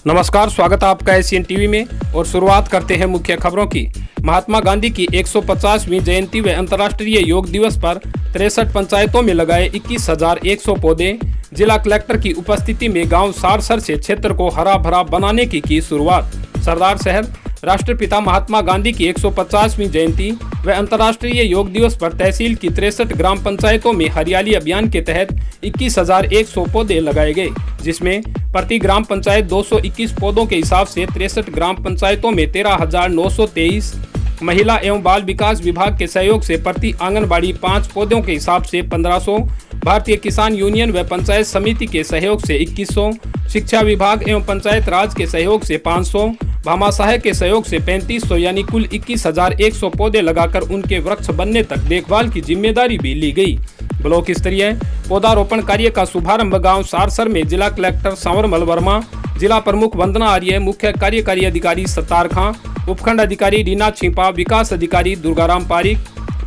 नमस्कार, स्वागत है आपका एशियन टीवी में और शुरुआत करते हैं मुख्य खबरों की। महात्मा गांधी की 150वीं जयंती व अंतर्राष्ट्रीय योग दिवस पर 63 पंचायतों में लगाए 21,100 पौधे। जिला कलेक्टर की उपस्थिति में गांव सारसर से क्षेत्र को हरा भरा बनाने की शुरुआत। सरदार शहर राष्ट्रपिता महात्मा गांधी की 150वीं जयंती व अंतर्राष्ट्रीय योग दिवस पर तहसील की 63 ग्राम पंचायतों में हरियाली अभियान के तहत 21,100 पौधे लगाए गए, जिसमें प्रति ग्राम पंचायत 221 पौधों के हिसाब से 63 ग्राम पंचायतों में 13,923, महिला एवं बाल विकास विभाग के सहयोग से प्रति आंगनबाड़ी 5 पौधों के हिसाब से 1500, भारतीय किसान यूनियन व पंचायत समिति के सहयोग से 2100, शिक्षा विभाग एवं पंचायत राज के सहयोग से 500, भामाशाह के सहयोग से 3500 यानी कुल 21,100 पौधे लगाकर उनके वृक्ष बनने तक देखभाल की जिम्मेदारी भी ली गई। ब्लॉक स्तरीय पौधारोपण कार्य का शुभारंभ गांव सारसर में जिला कलेक्टर संवरमल वर्मा, जिला प्रमुख वंदना आर्य, मुख्य कार्यकारी अधिकारी सत्तार खां, उपखंड अधिकारी रीना छिपा, विकास अधिकारी दुर्गाराम पारिक,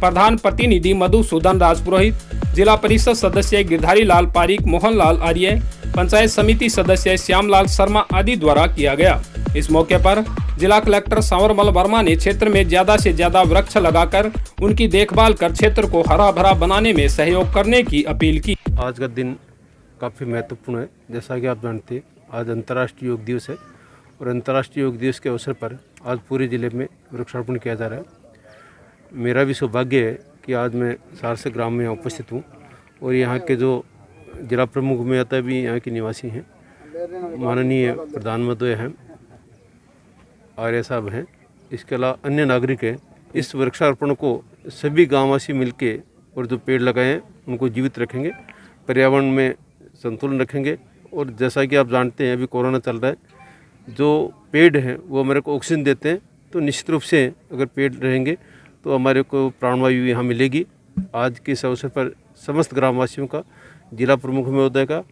प्रधान प्रतिनिधि मधुसूदन राजपुरोहित, जिला परिषद सदस्य गिरधारी लाल पारिक, मोहन लाल आर्य, पंचायत समिति सदस्य श्यामलाल शर्मा आदि द्वारा किया गया। इस मौके पर जिला कलेक्टर संवरमल वर्मा ने क्षेत्र में ज्यादा से ज्यादा वृक्ष लगाकर उनकी देखभाल कर क्षेत्र को हरा भरा बनाने में सहयोग करने की अपील की। आज का दिन काफ़ी महत्वपूर्ण है। जैसा कि आप जानते हैं, आज अंतर्राष्ट्रीय योग दिवस है और अंतर्राष्ट्रीय योग दिवस के अवसर पर आज पूरे ज़िले में वृक्षारोपण किया जा रहा है। मेरा भी सौभाग्य है कि आज मैं सारसा ग्राम में उपस्थित हूँ और यहाँ के जो जिला प्रमुख मेहता भी यहाँ के निवासी हैं, माननीय प्रधान महोदय हैं, आर्य साहब हैं, इसके अलावा अन्य नागरिक हैं। इस वृक्षारोपण को सभी गाँववासी मिलके और जो पेड़ लगाए हैं उनको जीवित रखेंगे, पर्यावरण में संतुलन रखेंगे। और जैसा कि आप जानते हैं, अभी कोरोना चल रहा है, जो पेड़ हैं वो हमारे को ऑक्सीजन देते हैं, तो निश्चित रूप से अगर पेड़ रहेंगे तो हमारे को प्राणवायु यहाँ मिलेगी। आज के इस अवसर पर समस्त ग्रामवासियों का, जिला प्रमुख महोदय का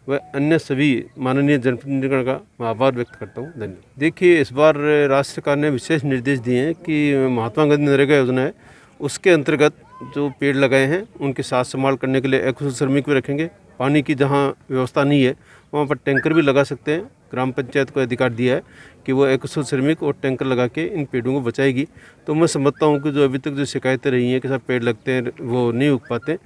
व अन्य सभी माननीय जनप्रतिनिधिगण का मैं आभार व्यक्त करता हूँ। धन्यवाद। देखिए, इस बार राज्य सरकार ने विशेष निर्देश दिए हैं कि महात्मा गांधी नरेगा योजना है, उसके अंतर्गत जो पेड़ लगाए हैं उनकी साथ संभाल करने के लिए अकुशल श्रमिक भी रखेंगे। पानी की जहाँ व्यवस्था नहीं है वहाँ पर टैंकर भी लगा सकते हैं। ग्राम पंचायत को अधिकार दिया है कि वो अकुशल श्रमिक और टैंकर लगा के इन पेड़ों को बचाएगी। तो मैं समझता हूँ कि जो अभी तक जो शिकायतें रही हैं कि सब पेड़ लगते हैं वो नहीं उग पाते,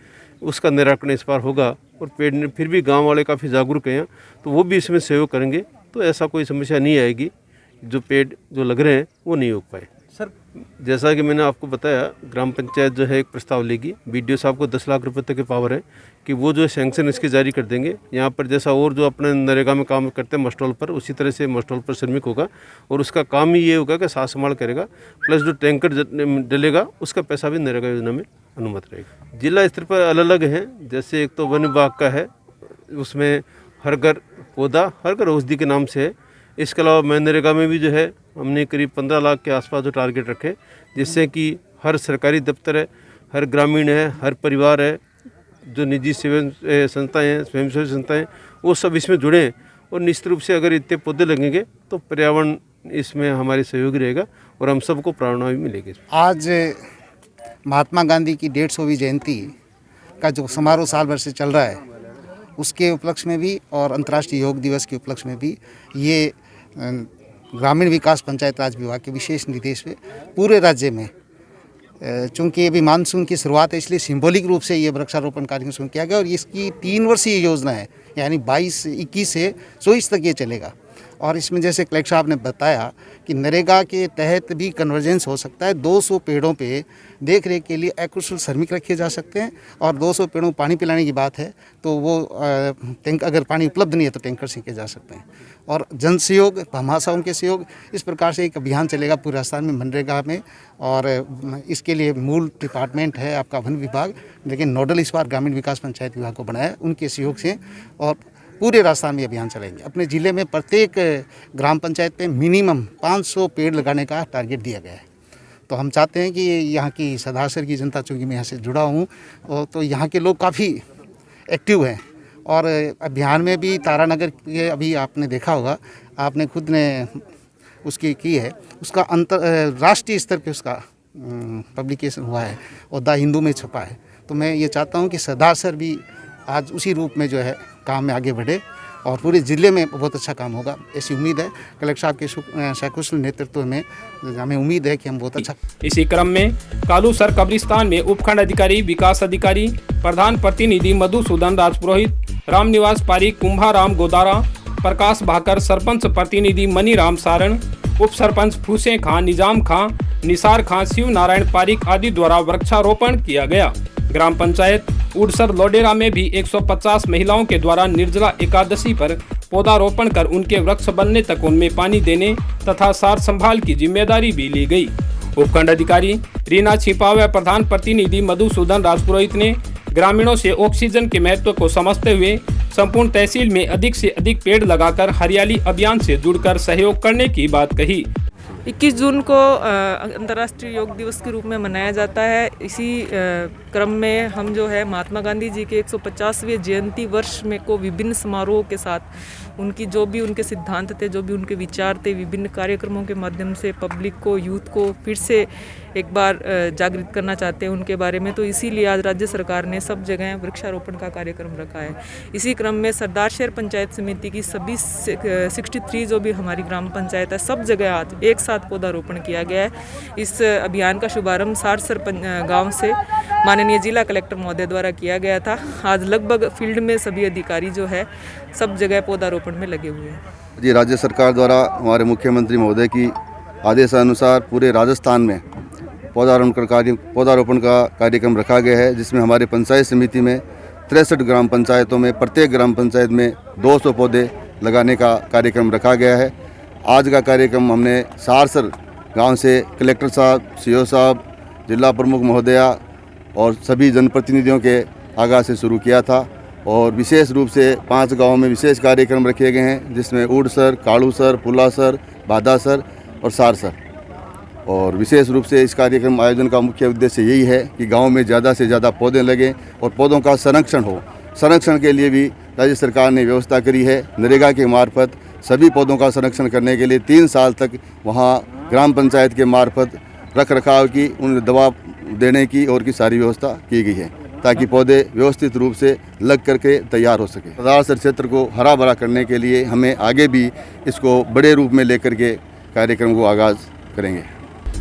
उसका निराकरण इस बार होगा। और पेड़ फिर भी गांव वाले काफ़ी जागरूक हैं, तो वो भी इसमें सहयोग करेंगे, तो ऐसा कोई समस्या नहीं आएगी जो पेड़ जो लग रहे हैं वो नहीं उग पाए। सर, जैसा कि मैंने आपको बताया, ग्राम पंचायत जो है एक प्रस्ताव लेगी, बीडीओ साहब को 10 लाख रुपए तक की पावर है कि वो जो सैंक्शन इसके जारी कर देंगे। यहाँ पर जैसा और जो अपने नरेगा में काम करते हैं मस्टॉल पर, उसी तरह से मस्टॉल पर श्रमिक होगा और उसका काम ही ये होगा कि साथ संभाल करेगा, प्लस जो टैंकर डलेगा उसका पैसा भी नरेगा योजना में अनुमत रहेगा। जिला स्तर पर अलग अलग हैं, जैसे एक तो वन विभाग का है, उसमें हर घर पौधा हर घर औषधि के नाम से है। इसके अलावा मनरेगा में भी जो है हमने करीब 15 लाख के आसपास जो टारगेट रखे, जिससे कि हर सरकारी दफ्तर है, हर ग्रामीण है, हर परिवार है, जो निजी सेवा संस्थाएँ हैं, स्वयंसेवी संस्थाएँ, वो सब इसमें जुड़े हैं। और निश्चित रूप से अगर इतने पौधे लगेंगे तो पर्यावरण इसमें हमारी सहयोगी रहेगा और हम सबको प्रेरणा भी मिलेगी। आज महात्मा गांधी की 150वीं जयंती का जो समारोह साल भर से चल रहा है, उसके उपलक्ष्य में भी और अंतर्राष्ट्रीय योग दिवस के उपलक्ष्य में भी ये ग्रामीण विकास पंचायत राज विभाग के विशेष निर्देश पे पूरे राज्य में, चूँकि अभी मानसून की शुरुआत है इसलिए सिंबॉलिक रूप से ये वृक्षारोपण कार्यक्रम शुरू किया गया और इसकी 3 वर्षीय योजना है, यानी 21 से 24 तक ये चलेगा। और इसमें जैसे कलेक्टर साहब ने बताया कि नरेगा के तहत भी कन्वर्जेंस हो सकता है। 200 पेड़ों पे देख रेख के लिए अकुशल श्रमिक रखे जा सकते हैं और 200 पेड़ों को पानी पिलाने की बात है तो वो टैंक, अगर पानी उपलब्ध नहीं है तो टैंकर सीखे जा सकते हैं। और जन सहयोग, भामाशाहों के सहयोग, इस प्रकार से एक अभियान चलेगा पूरे राजस्थान में मनरेगा में। और इसके लिए मूल डिपार्टमेंट है आपका वन विभाग, लेकिन नोडल इस बार ग्रामीण विकास पंचायत विभाग को बनाया, उनके सहयोग से और पूरे राजस्थान में अभियान चलाएंगे। अपने ज़िले में प्रत्येक ग्राम पंचायत पे मिनिमम 500 पेड़ लगाने का टारगेट दिया गया है। तो हम चाहते हैं कि यहाँ की सदासर की जनता, चूँकि मैं यहाँ से जुड़ा हूँ, तो यहाँ के लोग काफ़ी एक्टिव हैं। और अभियान में भी तारानगर के अभी आपने देखा होगा, आपने खुद ने उसकी की है, उसका राष्ट्रीय स्तर पे उसका पब्लिकेशन हुआ है और द हिंदू में छपा है। तो मैं ये चाहता हूँ कि सदासर भी आज उसी रूप में जो है काम में आगे बढ़े और पूरे ज़िले में बहुत अच्छा काम होगा, ऐसी उम्मीद है। कलेक्टर साहब के सकुशल नेतृत्व में हमें उम्मीद है कि हम बहुत अच्छा। इसी क्रम में कालूसर कब्रिस्तान में उपखंड अधिकारी, विकास अधिकारी, प्रधान प्रतिनिधि मधुसूदन राजपुरोहित, रामनिवास पारिक, कुंभाराम गोदारा, प्रकाश भाकर, सरपंच प्रतिनिधि मनीराम सारण, उप सरपंच फूसे खां, निजाम खां, निसार खां, शिव नारायण पारिक आदि द्वारा वृक्षारोपण किया गया। ग्राम पंचायत उड़सर लोडेरा में भी 150 महिलाओं के द्वारा निर्जला एकादशी पर पौधारोपण कर उनके वृक्ष बनने तक उनमें पानी देने तथा सार संभाल की जिम्मेदारी भी ली गई। उपखंड अधिकारी रीना छिपा व प्रधान प्रतिनिधि मधुसूदन राजपुरोहित ने ग्रामीणों से ऑक्सीजन के महत्व को समझते हुए संपूर्ण तहसील में अधिक से अधिक पेड़ लगाकर हरियाली अभियान से जुड़कर सहयोग करने की बात कही। 21 जून को अंतर्राष्ट्रीय योग दिवस के रूप में मनाया जाता है। इसी क्रम में हम जो है महात्मा गांधी जी के 150वें जयंती वर्ष में को विभिन्न समारोहों के साथ उनकी जो भी उनके सिद्धांत थे, जो भी उनके विचार थे, विभिन्न कार्यक्रमों के माध्यम से पब्लिक को, यूथ को फिर से एक बार जागृत करना चाहते हैं उनके बारे में। तो इसीलिए आज राज्य सरकार ने सब जगह वृक्षारोपण का कार्यक्रम रखा है। इसी क्रम में सरदार शहर पंचायत समिति की सभी 63 जो भी हमारी ग्राम पंचायत है, सब जगह आज एक साथ पौधारोपण किया गया है। इस अभियान का शुभारंभ सारसर गाँव से माननीय जिला कलेक्टर महोदय द्वारा किया गया था। आज लगभग फील्ड में सभी अधिकारी जो है सब जगह पौधारोपण में लगे हुए हैं। जी, राज्य सरकार द्वारा हमारे मुख्यमंत्री महोदय की आदेशानुसार पूरे राजस्थान में पौधारोपण का कार्यक्रम रखा गया है, जिसमें हमारे पंचायत समिति में 63 ग्राम पंचायतों में प्रत्येक ग्राम पंचायत में 200 पौधे लगाने का कार्यक्रम रखा गया है। आज का कार्यक्रम हमने सारसर गांव से कलेक्टर साहब, सीओ साहब, जिला प्रमुख महोदया और सभी जनप्रतिनिधियों के आगाह से शुरू किया था और विशेष रूप से 5 गाँवों में विशेष कार्यक्रम रखे गए हैं, जिसमें उड़सर, कालूसर, पुलासर, बादासर और सारसर। और विशेष रूप से इस कार्यक्रम आयोजन का मुख्य उद्देश्य यही है कि गांव में ज़्यादा से ज़्यादा पौधे लगें और पौधों का संरक्षण हो। संरक्षण के लिए भी राज्य सरकार ने व्यवस्था करी है। नरेगा के मार्फत सभी पौधों का संरक्षण करने के लिए 3 साल तक वहां ग्राम पंचायत के मार्फत रख रखाव की, उन दवा देने की और की सारी व्यवस्था की गई है, ताकि पौधे व्यवस्थित रूप से लग करके तैयार हो सके। सरदार क्षेत्र को हरा भरा करने के लिए हमें आगे भी इसको बड़े रूप में लेकर के कार्यक्रम को आगाज करेंगे।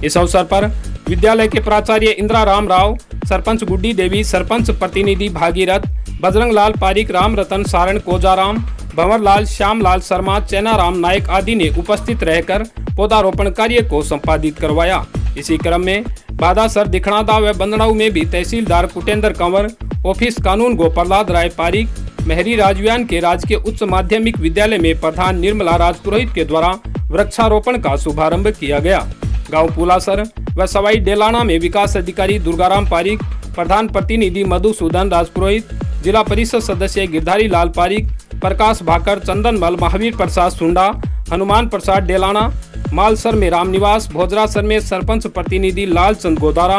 इस अवसर पर विद्यालय के प्राचार्य इंदिरा राम राव, सरपंच गुड्डी देवी, सरपंच प्रतिनिधि भागीरथ, बजरंग लाल पारिक, राम रतन सारण, कोजाराम, भंवर लाल, श्याम लाल शर्मा, चैनाराम नायक आदि ने उपस्थित रहकर पौधारोपण कार्य को संपादित करवाया। इसी क्रम में बादासर, दिखणादा व बंदड़ाऊ में भी तहसीलदार कुटेंद्र कंवर, ऑफिस कानून गोप्रलाद राय पारिक, मेहरी राजव्यान के राजकीय उच्च माध्यमिक विद्यालय में प्रधान निर्मला राजपुरोहित के द्वारा वृक्षारोपण का शुभारंभ किया गया। गांव पुलासर व सवाई डेलाना में विकास अधिकारी दुर्गाराम पारिक, प्रधान प्रतिनिधि मधुसूदन राजपुरोहित, जिला परिषद सदस्य गिरधारी लाल पारिक, प्रकाश भाकर, चंदनमल, महावीर प्रसाद सुंडा, हनुमान प्रसाद डेलाना, मालसर में रामनिवास, भोजरासर में सरपंच प्रतिनिधि लालचंद गोदारा,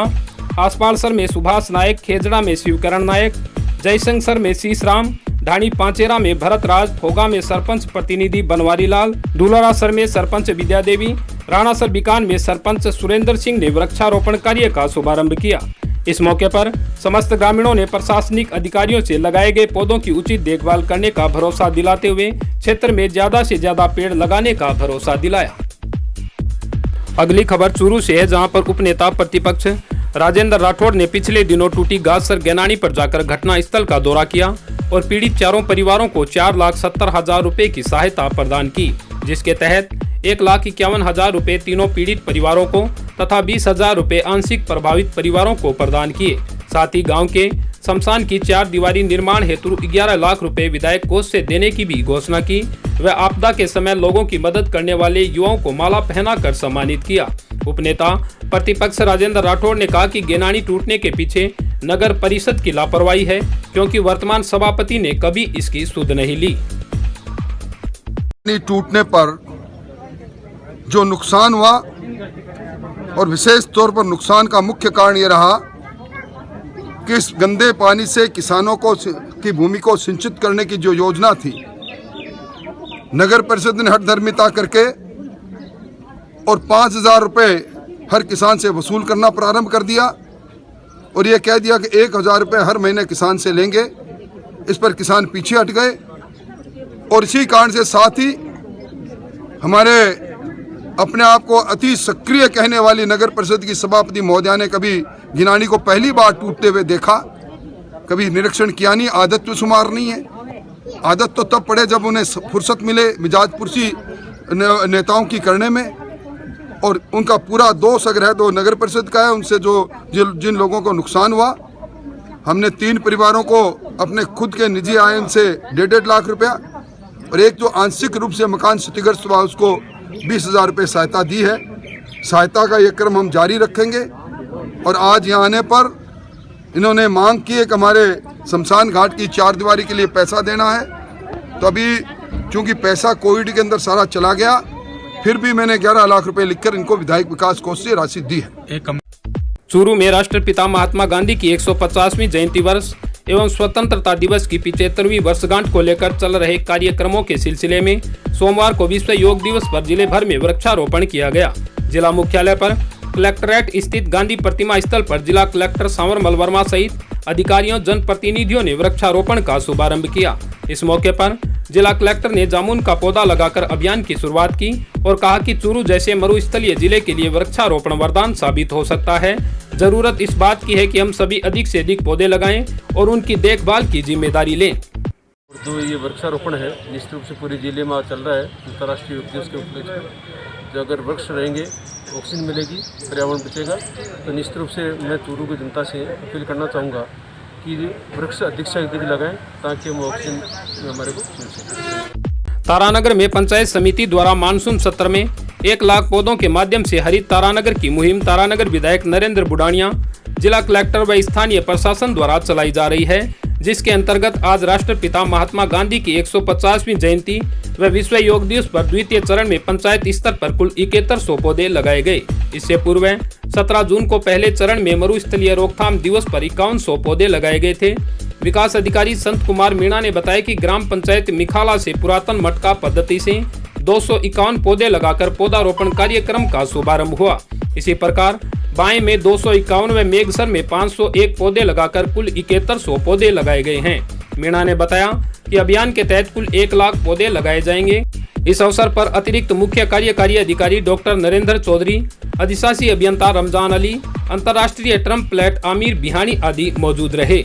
आसपालसर में सुभाष नायक, खेजड़ा में शिवकरण नायक, जयशंकर में शीशराम, ढाणी पांचेरा में भरत राज, फोगा में सरपंच प्रतिनिधि बनवारी लाल, डुलरासर में सरपंच विद्या देवी, राणासर बिकान में सरपंच सुरेंद्र सिंह ने वृक्षारोपण कार्य का शुभारंभ किया। इस मौके पर समस्त ग्रामीणों ने प्रशासनिक अधिकारियों से लगाए गए पौधों की उचित देखभाल करने का भरोसा दिलाते हुए क्षेत्र में ज्यादा से ज्यादा पेड़ लगाने का भरोसा दिलाया। अगली खबर चूरू से है, जहां पर उपनेता प्रतिपक्ष राजेंद्र राठौड़ ने पिछले दिनों टूटी गाजसर गैनानी पर जाकर घटना स्थल का दौरा किया और पीड़ित चारों परिवारों को 4,70,000 रुपए की सहायता प्रदान की, जिसके तहत 1,51,000 रुपए तीनों पीड़ित परिवारों को तथा 20,000 रुपए आंशिक प्रभावित परिवारों को प्रदान किए। साथ ही गांव के शमशान की 4 दीवारी निर्माण हेतु 11 लाख रुपए विधायक कोष से देने की भी घोषणा की। वह आपदा के समय लोगों की मदद करने वाले युवाओं को माला पहनाकर सम्मानित किया। उपनेता प्रतिपक्ष राजेंद्र राठौड़ ने कहा कि गैनानी टूटने के पीछे नगर परिषद की लापरवाही है, क्योंकि वर्तमान सभापति ने कभी इसकी सुध नहीं ली। टूटने पर जो नुकसान हुआ और विशेष तौर पर नुकसान का मुख्य कारण ये रहा कि इस गंदे पानी से किसानों को की भूमि को सिंचित करने की जो योजना थी, नगर परिषद ने हठधर्मिता करके और 5,000 रुपये हर किसान से वसूल करना प्रारंभ कर दिया और ये कह दिया कि 1,000 रुपये हर महीने किसान से लेंगे। इस पर किसान पीछे हट गए और इसी कारण से साथ ही हमारे अपने आप को अति सक्रिय कहने वाली नगर परिषद की सभापति महोदया ने कभी गिनानी को पहली बार टूटते हुए देखा, कभी निरीक्षण किया नहीं। आदत तो शुमार नहीं है। आदत तो तब पड़े जब उन्हें फुर्सत मिले मिजाज पुरसी नेताओं की करने में, और उनका पूरा दोष अगर है तो नगर परिषद का है। उनसे जो जिन लोगों को नुकसान हुआ, हमने 3 परिवारों को अपने खुद के निजी आय से 1.5 लाख रुपया, और एक जो आंशिक रूप से मकान क्षतिग्रस्त हुआ उसको 20,000 रुपये सहायता दी है। सहायता का ये क्रम हम जारी रखेंगे। और आज यहाँ आने पर इन्होंने मांग की है कि हमारे शमशान घाट की 4 दीवारी के लिए पैसा देना है। तो अभी चूँकि पैसा कोविड के अंदर सारा चला गया, फिर भी मैंने 11 लाख रुपए लिखकर इनको विधायक विकास कोष से राशि दी है। चूरू में राष्ट्रपिता महात्मा गांधी की 150वीं जयंती वर्ष एवं स्वतंत्रता दिवस की 75वीं वर्षगांठ को लेकर चल रहे कार्यक्रमों के सिलसिले में सोमवार को विश्व योग दिवस पर जिले भर में वृक्षारोपण किया गया। जिला मुख्यालय पर कलेक्ट्रेट स्थित गांधी प्रतिमा स्थल पर जिला कलेक्टर सांवरमल वर्मा सहित अधिकारियों जनप्रतिनिधियों ने वृक्षारोपण का शुभारंभ किया। इस मौके पर जिला कलेक्टर ने जामुन का पौधा लगाकर अभियान की शुरुआत की और कहा कि चूरू जैसे मरुस्थलीय जिले के लिए वृक्षारोपण वरदान साबित हो सकता है। जरूरत इस बात की है कि हम सभी अधिक से अधिक पौधे लगाएं और उनकी देखभाल की जिम्मेदारी लें। जो ये वृक्षारोपण है निश्चित रूप से पूरे जिले में चल रहा है अंतर्राष्ट्रीय योग दिवस के उपलक्ष्य में। जो अगर वृक्ष रहेंगे, ऑक्सीजन मिलेगी, पर्यावरण बचेगा, तो निश्चित रूप से मैं चूरू की जनता से अपील करना चाहूँगा कि वृक्ष अधिक से अधिक लगाएं ताकि हम ऑक्सीजन हमारे को मिल सके। तारानगर में पंचायत समिति द्वारा मानसून सत्र में 1 लाख पौधों के माध्यम से हरित तारानगर की मुहिम तारानगर विधायक नरेंद्र बुडानिया, जिला कलेक्टर व स्थानीय प्रशासन द्वारा चलाई जा रही है, जिसके अंतर्गत आज राष्ट्रपिता महात्मा गांधी की 150वीं जयंती व विश्व योग दिवस पर द्वितीय चरण में पंचायत स्तर पर कुल 7100 पौधे लगाए गए। इससे पूर्व 17 जून को पहले चरण में मरुस्थलीय रोकथाम दिवस पर 5100 पौधे लगाए गए थे। विकास अधिकारी संत कुमार मीणा ने बताया कि ग्राम पंचायत मिखाला से पुरातन मटका पद्धति से 251 पौधे लगाकर पौधारोपण कार्यक्रम का शुभारंभ हुआ। इसी प्रकार बाएं में 251 व मेघसर में 501 पौधे लगाकर कुल 7100 पौधे लगाए गए हैं। मीणा ने बताया कि अभियान के तहत कुल 1 लाख पौधे लगाए जाएंगे। इस अवसर पर अतिरिक्त मुख्य कार्यकारी अधिकारी डॉक्टर नरेंद्र चौधरी, अधिशासी अभियंता रमजान अली, अंतर्राष्ट्रीय ट्रम्प प्लेट आमिर बिहानी आदि मौजूद रहे।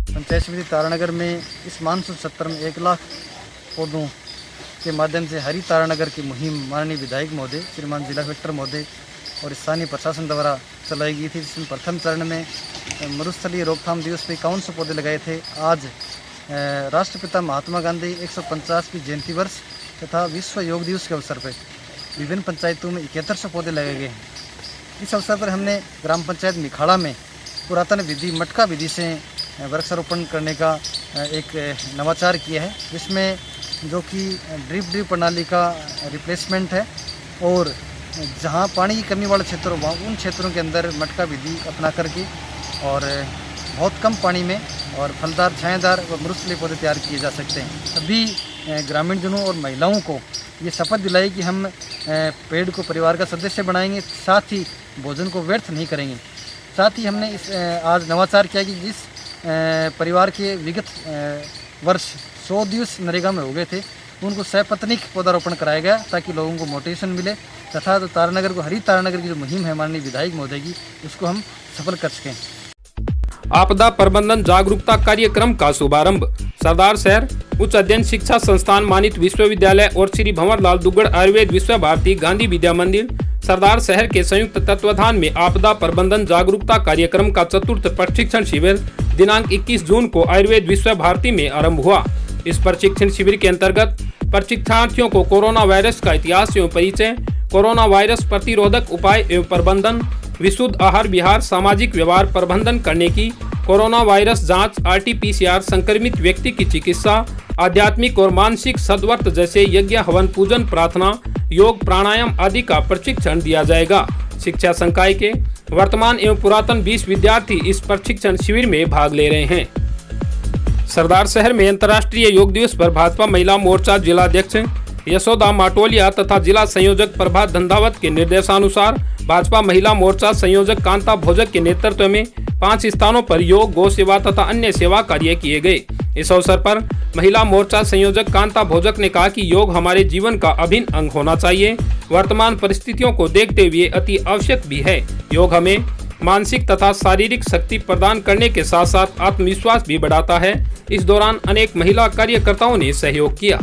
पंचायत समिति तारानगर में इस मानसून सत्र में 1 लाख पौधों के माध्यम से हरी तारानगर की मुहिम माननीय विधायक महोदय, श्रीमान जिला कलेक्टर महोदय और स्थानीय प्रशासन द्वारा चलाई गई थी, जिसमें प्रथम चरण में मरुस्थलीय रोकथाम दिवस पर 5100 पौधे लगाए थे। आज राष्ट्रपिता महात्मा गांधी 150वीं जयंती वर्ष तथा विश्व योग दिवस के अवसर पर विभिन्न पंचायतों में 7100 पौधे लगाए गए हैं। इस अवसर पर हमने ग्राम पंचायत मिखाड़ा में पुरातन विधि मटका विधि से वृक्षारोपण करने का एक नवाचार किया है, जिसमें जो कि ड्रिप प्रणाली का रिप्लेसमेंट है और जहां पानी की कमी वाले क्षेत्र वहाँ उन क्षेत्रों के अंदर मटका विधि अपना करके और बहुत कम पानी में और फलदार, छायादार व मरुस्थलीय पौधे तैयार किए जा सकते हैं। सभी ग्रामीणजनों और महिलाओं को ये शपथ दिलाई कि हम पेड़ को परिवार का सदस्य बनाएंगे, साथ ही भोजन को व्यर्थ नहीं करेंगे। साथ ही हमने इस आज नवाचार किया कि जिस परिवार के विगत वर्ष 100 दिवस नरेगा में हो गए थे, उनको सपत्नीक पौधारोपण कराया गया ताकि लोगों को मोटिवेशन मिले तथा तो तारानगर को हरी तारानगर की जो मुहिम है माननीय विधायक महोदय की, उसको हम सफल कर सकें। आपदा प्रबंधन जागरूकता कार्यक्रम का शुभारंभ सरदार शहर उच्च अध्ययन शिक्षा संस्थान मानित विश्वविद्यालय और श्री भंवरलाल दुग्गड़ आयुर्वेद विश्व भारती गांधी विद्या मंदिर सरदार शहर के संयुक्त तत्वाधान में आपदा प्रबंधन जागरूकता कार्यक्रम का चतुर्थ प्रशिक्षण शिविर दिनांक 21 जून को आयुर्वेद विश्व भारती में आरंभ हुआ। इस प्रशिक्षण शिविर के अंतर्गत प्रशिक्षणार्थियों को कोरोना वायरस का इतिहास एवं परिचय, कोरोना वायरस प्रतिरोधक उपाय एवं प्रबंधन, विशुद्ध आहार विहार, सामाजिक व्यवहार प्रबंधन करने की, कोरोना वायरस जांच, RT-PCR, संक्रमित व्यक्ति की चिकित्सा, आध्यात्मिक और मानसिक सद्वर्त जैसे यज्ञ, हवन, पूजन, प्रार्थना, योग, प्राणायाम आदि का प्रशिक्षण दिया जाएगा। शिक्षा संकाय के वर्तमान एवं पुरातन 20 विद्यार्थी इस प्रशिक्षण शिविर में भाग ले रहे हैं। सरदार शहर में अंतर्राष्ट्रीय योग दिवस पर भाजपा महिला मोर्चा जिलाध्यक्ष यशोदा माटोलिया तथा जिला संयोजक प्रभात धंधावत के निर्देशानुसार भाजपा महिला मोर्चा संयोजक कांता भोजक के नेतृत्व में 5 स्थानों पर योग, गौ सेवा तथा अन्य सेवा कार्य किए गए। इस अवसर पर महिला मोर्चा संयोजक कांता भोजक ने कहा कि योग हमारे जीवन का अभिन्न अंग होना चाहिए। वर्तमान परिस्थितियों को देखते हुए अति आवश्यक भी है। योग हमें मानसिक तथा शारीरिक शक्ति प्रदान करने के साथ साथ आत्मविश्वास भी बढ़ाता है। इस दौरान अनेक महिला कार्यकर्ताओं ने सहयोग किया।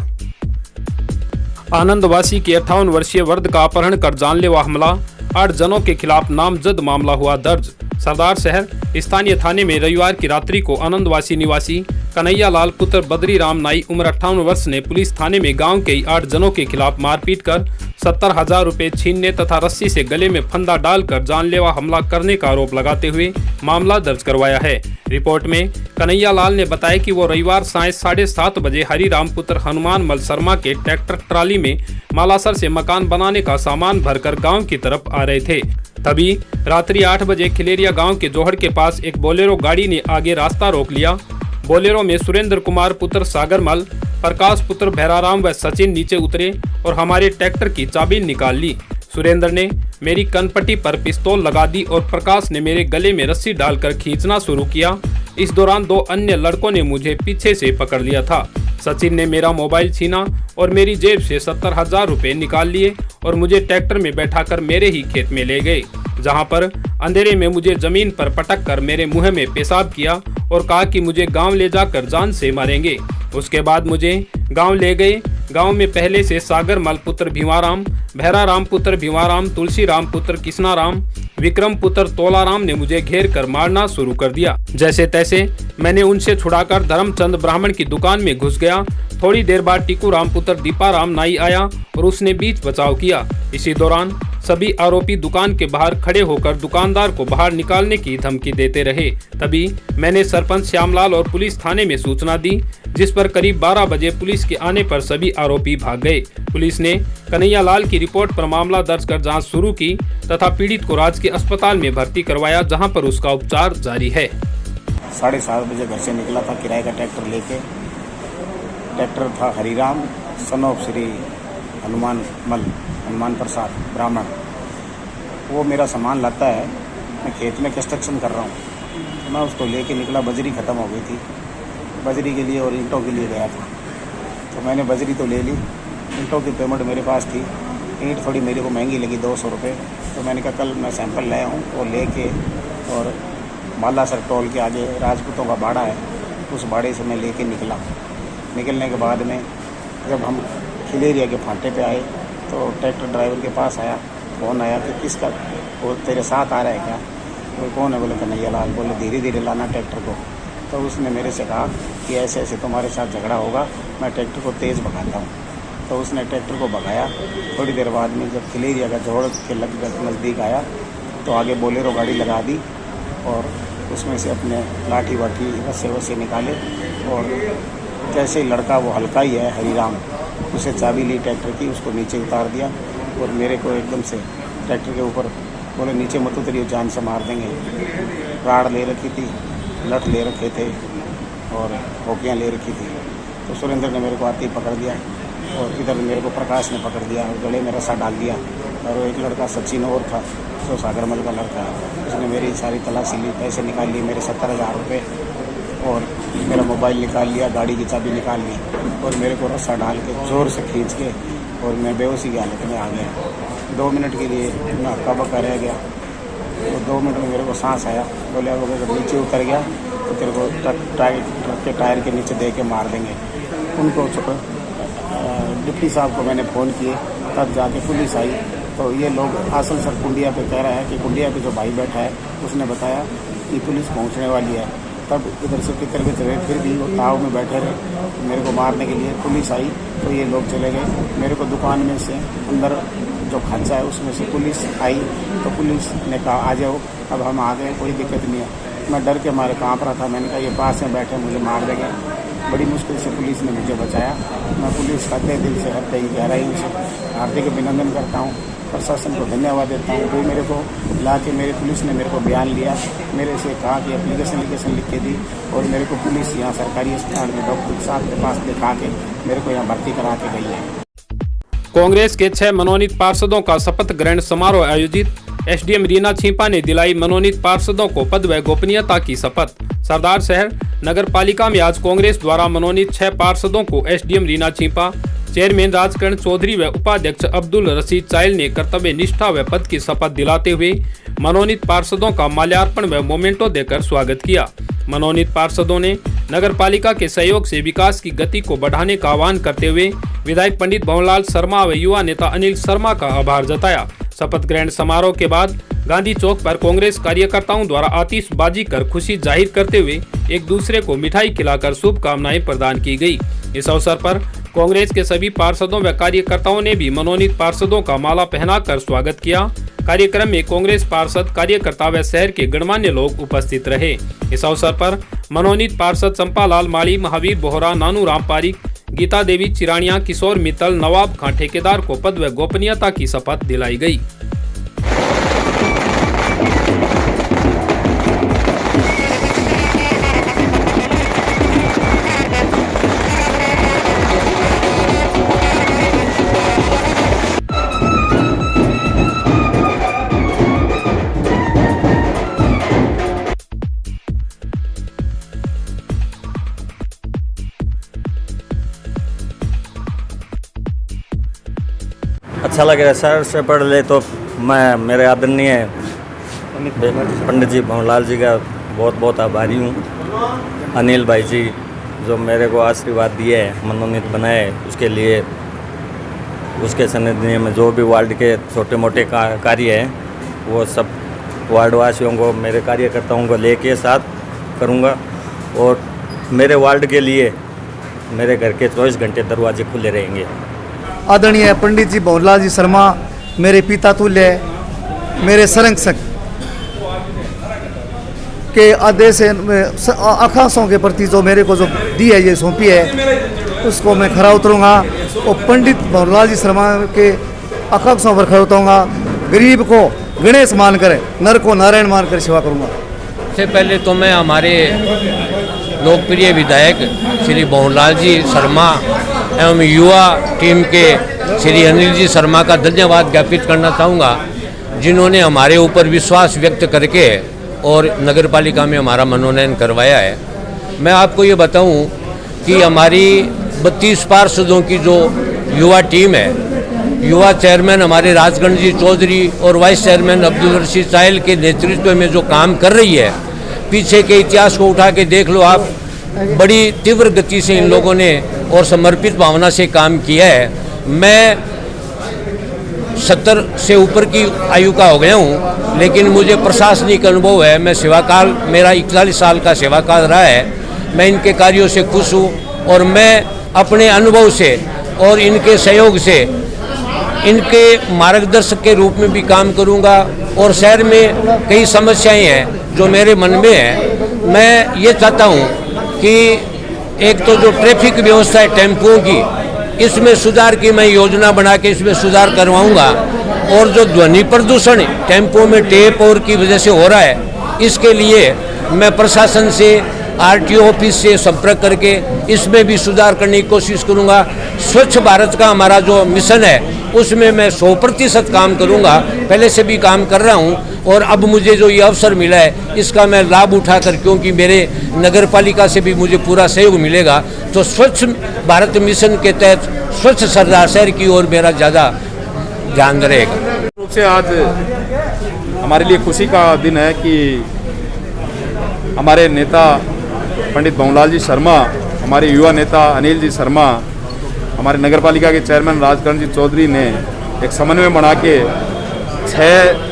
आनंदवासी की 58 वर्षीय वृद्ध का अपहरण कर जानलेवा हमला, 8 जनों के खिलाफ नामजद मामला हुआ दर्ज। सरदार शहर स्थानीय थाने में रविवार की रात्रि को आनंदवासी निवासी कन्हैया लाल पुत्र बद्री राम नाई उम्र 58 वर्ष ने पुलिस थाने में गांव के 8 जनों के खिलाफ मारपीट कर 70,000 रुपए छीनने तथा रस्सी से गले में फंदा डालकर जानलेवा हमला करने का आरोप लगाते हुए मामला दर्ज करवाया है। रिपोर्ट में कन्हैया लाल ने बताया कि वो रविवार साय 7:30 बजे हरिराम पुत्र हनुमान मल शर्मा के ट्रैक्टर ट्राली में मालासर से मकान बनाने का सामान भरकर गांव की तरफ आ रहे थे। तभी रात्रि 8 बजे खिलेरिया गांव के जोहड़ के पास एक बोलेरो गाड़ी ने आगे रास्ता रोक लिया। बोलेरो में सुरेंद्र कुमार पुत्र सागर मल, प्रकाश पुत्र भैराराम व सचिन नीचे उतरे और हमारे ट्रैक्टर की चाबी निकाल ली। सुरेंद्र ने मेरी कनपट्टी पर पिस्तौल लगा दी और प्रकाश ने मेरे गले में रस्सी डालकर खींचना शुरू किया। इस दौरान 2 अन्य लड़कों ने मुझे पीछे से पकड़ लिया था। सचिन ने मेरा मोबाइल छीना और मेरी जेब से 70,000 रुपए निकाल लिए और मुझे ट्रैक्टर में बैठाकर मेरे ही खेत में ले गए, जहां पर अंधेरे में मुझे जमीन पर पटक कर मेरे मुंह में पेशाब किया और कहा कि मुझे गांव ले जाकर जान से मारेंगे। उसके बाद मुझे गांव ले गए। गांव में पहले से सागर मल पुत्र भीमाराम, भैराराम पुत्र भीमाराम, तुलसीराम पुत्र कृष्णाराम, विक्रम पुत्र तोलाराम ने मुझे घेर कर मारना शुरू कर दिया। जैसे तैसे मैंने उनसे छुड़ाकर धर्मचंद ब्राह्मण की दुकान में घुस गया। थोड़ी देर बाद टीकूराम पुत्र दीपाराम नाई आया और उसने बीच बचाव किया। इसी दौरान सभी आरोपी दुकान के बाहर खड़े होकर दुकानदार को बाहर निकालने की धमकी देते रहे। तभी मैंने सरपंच श्यामलाल और पुलिस थाने में सूचना दी, जिस पर करीब 12 बजे पुलिस के आने पर सभी आरोपी भाग गए। पुलिस ने कन्हैया लाल की रिपोर्ट पर मामला दर्ज कर जांच शुरू की तथा पीड़ित को राजकीय अस्पताल में भर्ती करवाया, जहां पर उसका उपचार जारी है। 7:30 बजे घर से निकला था किराए का ट्रैक्टर लेके। ट्रैक्टर था हरिराम सन ऑफ श्री हनुमान मल, हनुमान प्रसाद ब्राह्मण। वो मेरा सामान लाता है, मैं खेत में कंस्ट्रक्शन कर रहा हूँ, तो मैं उसको लेके निकला। बजरी ख़त्म हो गई थी, बजरी के लिए और ईंटों के लिए गया था, तो मैंने बजरी तो ले ली। ईंटों की पेमेंट मेरे पास थी, ईंट थोड़ी मेरे को महंगी लगी 200 रुपये, तो मैंने कहा कल मैं सैंपल लाया हूँ, वो लेके और बालासर टोल के आगे राजपूतों का बाड़ा है, उस बाड़े से मैं लेके निकला। निकलने के बाद में जब हम खिलेरिया के फांटे पे आए तो ट्रैक्टर ड्राइवर के पास आया, फ़ोन आया कि किसका, वो तेरे साथ आ रहा है क्या? वो कौन है? बोले कन्हैया लाल। बोले धीरे धीरे लाना ट्रैक्टर को। तो उसने मेरे से कहा कि ऐसे ऐसे तुम्हारे साथ झगड़ा होगा, मैं ट्रैक्टर को तेज़ भगाता हूँ। तो उसने ट्रैक्टर को भगाया। थोड़ी देर बाद में जब खिलेरिया का जोड़ के नज़दीक आया तो आगे बोलेरो गाड़ी लगा दी और उसमें से अपने लाठी वाठी रस्से वस्से निकाले और जैसे लड़का वो हल्का ही है हरिराम, उसे चाबी ली ट्रैक्टर की, उसको नीचे उतार दिया और मेरे को एकदम से ट्रैक्टर के ऊपर बोले नीचे मत उतरिए, जान से मार देंगे। राड़ ले रखी थी, लठ ले रखे थे और होकियाँ ले रखी थी। तो सुरेंद्र ने मेरे को आते ही पकड़ दिया और इधर मेरे को प्रकाश ने पकड़ दिया और गले में रस्सा डाल दिया। और एक लड़का सचिन और था, जो सागरमल का लड़का है, उसने मेरी सारी तलाशी ली, पैसे निकाल लिए मेरे 70,000 रुपये और मेरा मोबाइल निकाल लिया, गाड़ी की चाबी निकाल ली और मेरे को रस्सा डाल के ज़ोर से खींच के और मैं बेहोशी की हालत में आ गया। 2 मिनट के लिए मैं हक्का बक्का रह गया। तो 2 मिनट में मेरे को सांस आया। बोले अब अगर नीचे उतर गया तो तेरे को ट्रक के टायर के नीचे दे के मार देंगे। उनको डिप्टी साहब को मैंने फ़ोन किए, तब जाके पुलिस आई। तो ये लोग आसल सर कुंडिया पे कह रहा है कि कुंडिया पे जो भाई बैठा है उसने बताया कि पुलिस पहुंचने वाली है। तब इधर से कितर हुए, फिर भी वो ताव में बैठे रहे मेरे को मारने के लिए। पुलिस आई तो ये लोग चले गए। मेरे को दुकान में से अंदर जो खर्चा है उसमें से पुलिस आई तो पुलिस ने कहा आ जाओ, अब हम आ गए, कोई दिक्कत नहीं है। मैं डर के मारे काँप रहा था। मैंने कहा ये पास में बैठे मुझे मार देंगे। बड़ी मुश्किल से पुलिस ने मुझे बचाया। मैं पुलिस का तहे दिल से हृदय की गहराई से हार्दिक अभिनंदन करता हूँ, प्रशासन को धन्यवाद देता हूँ। कोई मेरे को ला के मेरे पुलिस ने मेरे को बयान लिया, मेरे से कहा कि एप्लीकेशन लिख के दी और मेरे को पुलिस यहाँ सरकारी अस्पताल में डॉक्टर साहब के पास दिखा के मेरे को यहाँ भर्ती करा के गई है। कांग्रेस के 6 मनोनीत पार्षदों का शपथ ग्रहण समारोह आयोजित। एसडीएम रीना छिंपा ने दिलाई मनोनीत पार्षदों को पद व गोपनीयता की शपथ। सरदार शहर नगर पालिका में आज कांग्रेस द्वारा मनोनीत 6 पार्षदों को एसडीएम रीना छिंपा, चेयरमैन राजकरण चौधरी व उपाध्यक्ष अब्दुल रशीद चाइल ने कर्तव्य निष्ठा व पद की शपथ दिलाते हुए मनोनीत पार्षदों का माल्यार्पण व मोमेंटो देकर स्वागत किया। मनोनीत पार्षदों ने नगर पालिका के सहयोग से विकास की गति को बढ़ाने का आह्वान करते हुए विधायक पंडित भंवरलाल शर्मा व युवा नेता अनिल शर्मा का आभार जताया। शपथ ग्रहण समारोह के बाद गांधी चौक पर कांग्रेस कार्यकर्ताओं द्वारा आतिशबाजी कर खुशी जाहिर करते हुए एक दूसरे को मिठाई खिलाकर शुभकामनाएं प्रदान की गई। इस अवसर पर कांग्रेस के सभी पार्षदों व कार्यकर्ताओं ने भी मनोनीत पार्षदों का माला पहनाकर स्वागत किया। कार्यक्रम में कांग्रेस पार्षद, कार्यकर्ता व शहर के गणमान्य लोग उपस्थित रहे। इस अवसर पर मनोनीत पार्षद चंपालाल माली, महावीर बोहरा, नानू राम पारिक, गीता देवी चिरानिया, किशोर मित्तल, नवाब खां ठेकेदार को पद व गोपनीयता की शपथ दिलाई गई। अच्छा लग रहा है। सर से पढ़ ले तो मैं मेरे आदरणीय पंडित जी भंवरलाल जी का बहुत बहुत आभारी हूँ। अनिल भाई जी जो मेरे को आशीर्वाद दिए है, मनोनीत बनाए, उसके लिए उसके सनिध्य में जो भी वार्ड के छोटे मोटे कार्य हैं वो सब वार्डवासियों को, मेरे कार्यकर्ताओं को लेके साथ करूँगा। और मेरे वार्ड के लिए मेरे घर के 24 घंटे दरवाजे खुले रहेंगे। आदरणीय पंडित जी भंवरलाल जी शर्मा मेरे पिता तुल्य, मेरे संरक्षक के आदेश आकांक्षों के प्रति जो मेरे को जो दी है, ये सौंपी है, उसको मैं खरा उतरूँगा और पंडित भंवरलाल जी शर्मा के आकांक्षों पर खरा उतरूँगा। गरीब को गणेश मानकर, नर को नारायण मानकर सेवा करूँगा। सबसे पहले तो मैं हमारे लोकप्रिय विधायक श्री भंवरलाल जी शर्मा एवं युवा टीम के श्री अनिल जी शर्मा का धन्यवाद ज्ञापित करना चाहूँगा, जिन्होंने हमारे ऊपर विश्वास व्यक्त करके और नगर पालिका में हमारा मनोनयन करवाया है। मैं आपको ये बताऊं कि हमारी 32 पार्षदों की जो युवा टीम है, युवा चेयरमैन हमारे राजकरण जी चौधरी और वाइस चेयरमैन अब्दुल रशीद चाइल के नेतृत्व में जो काम कर रही है, पीछे के इतिहास को उठा के देख लो आप, बड़ी तीव्र गति से इन लोगों ने और समर्पित भावना से काम किया है। मैं 70 से ऊपर की आयु का हो गया हूँ, लेकिन मुझे प्रशासनिक अनुभव है। मैं सेवाकाल, मेरा 41 साल का सेवाकाल रहा है। मैं इनके कार्यों से खुश हूँ और मैं अपने अनुभव से और इनके सहयोग से इनके मार्गदर्शक के रूप में भी काम करूँगा। और शहर में कई समस्याएं हैं जो मेरे मन में है। मैं ये चाहता हूँ कि एक तो जो ट्रैफिक व्यवस्था है टेम्पुओं की, इसमें सुधार की मैं योजना बना के इसमें सुधार करवाऊंगा। और जो ध्वनि प्रदूषण टेम्पुओं में टेप और की वजह से हो रहा है, इसके लिए मैं प्रशासन से, आरटीओ ऑफिस से संपर्क करके इसमें भी सुधार करने की कोशिश करूंगा। स्वच्छ भारत का हमारा जो मिशन है, उसमें मैं 100% काम करूंगा। पहले से भी काम कर रहा हूं और अब मुझे जो ये अवसर मिला है, इसका मैं लाभ उठाकर, क्योंकि मेरे नगर पालिका से भी मुझे पूरा सहयोग मिलेगा, तो स्वच्छ भारत मिशन के तहत स्वच्छ सरदार शहर की ओर मेरा ज़्यादा ध्यान रहेगा। रूप से आज हमारे लिए खुशी का दिन है कि हमारे नेता पंडित भंवरलाल जी शर्मा, हमारे युवा नेता अनिल जी शर्मा, हमारे नगर पालिका के चेयरमैन राजकरण जी चौधरी ने एक समन्वय बना के 6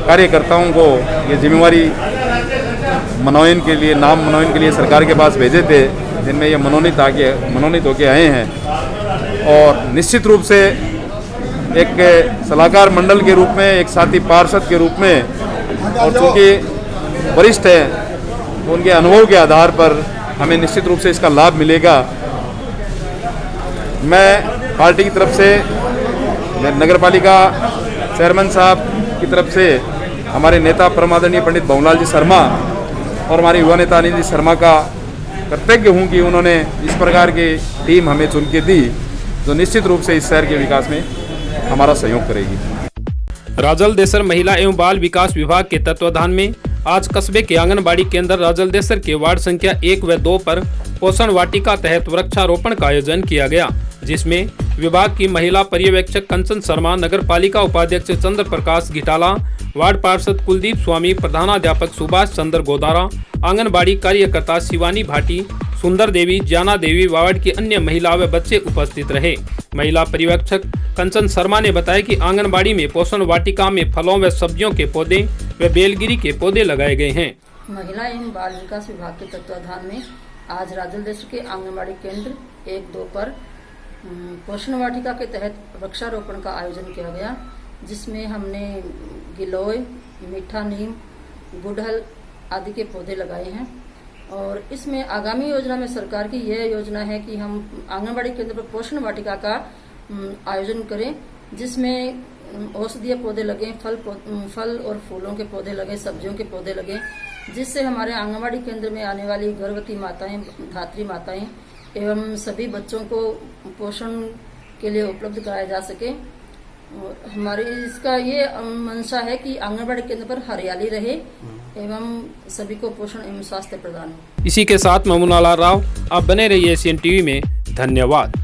कार्यकर्ताओं को ये जिम्मेवारी मनोनयन के लिए, नाम मनोनयन के लिए सरकार के पास भेजे थे, जिनमें ये मनोनीत होके आए हैं। और निश्चित रूप से एक सलाहकार मंडल के रूप में, एक साथी पार्षद के रूप में, और चूँकि वरिष्ठ हैं, उनके अनुभव के आधार पर हमें निश्चित रूप से इसका लाभ मिलेगा। मैं पार्टी की तरफ से, नगर पालिका चेयरमैन साहब की तरफ से, हमारे नेता परमादरणीय पंडित भंवरलाल जी शर्मा और हमारे युवा नेता अनिल जी शर्मा का कृतज्ञ हूँ कि उन्होंने इस प्रकार की टीम हमें चुन के दी, जो निश्चित रूप से इस शहर के विकास में हमारा सहयोग करेगी। राजलदेसर महिला एवं बाल विकास विभाग के तत्वाधान में आज कस्बे के आंगनबाड़ी केंद्र राजलदेसर के वार्ड संख्या 1 व 2 पर पोषण वाटिका तहत वृक्षारोपण का आयोजन किया गया, जिसमें विभाग की महिला पर्यवेक्षक कंचन शर्मा, नगर पालिका उपाध्यक्ष चंद्र प्रकाश घिटाला, वार्ड पार्षद कुलदीप स्वामी, प्रधानाध्यापक सुभाष चंद्र गोदारा, आंगनबाड़ी कार्यकर्ता शिवानी भाटी, सुंदर देवी, ज्ञाना देवी, वार्ड की अन्य महिला व बच्चे उपस्थित रहे। महिला पर्यवेक्षक कंचन शर्मा ने बताया कि आंगनबाड़ी में पोषण वाटिका में फलों व सब्जियों के पौधे व बेलगिरी के पौधे लगाए गए हैं। महिला एवं बाल विकास विभाग के तत्वाधान में आज राजलदेसर के आंगनबाड़ी केंद्र 1-2 पर पोषण वाटिका के तहत वृक्षारोपण का आयोजन किया गया, जिसमें हमने गिलोय, मीठा नीम, गुड़हल आदि के पौधे लगाए हैं। और इसमें आगामी योजना में सरकार की यह योजना है कि हम आंगनबाड़ी केंद्र पर पोषण वाटिका का आयोजन करें, जिसमें औषधीय पौधे लगें, फल और फूलों के पौधे लगें, सब्जियों के पौधे लगें, जिससे हमारे आंगनबाड़ी केंद्र में आने वाली गर्भवती माताएं, धात्री माताएं एवं सभी बच्चों को पोषण के लिए उपलब्ध कराया जा सके। हमारी इसका ये मंशा है कि आंगनबाड़ी केंद्र पर हरियाली रहे एवं सभी को पोषण एवं स्वास्थ्य प्रदान हो। इसी के साथ ममूनालाल राव, आप बने रहिए एशियन टीवी में। धन्यवाद।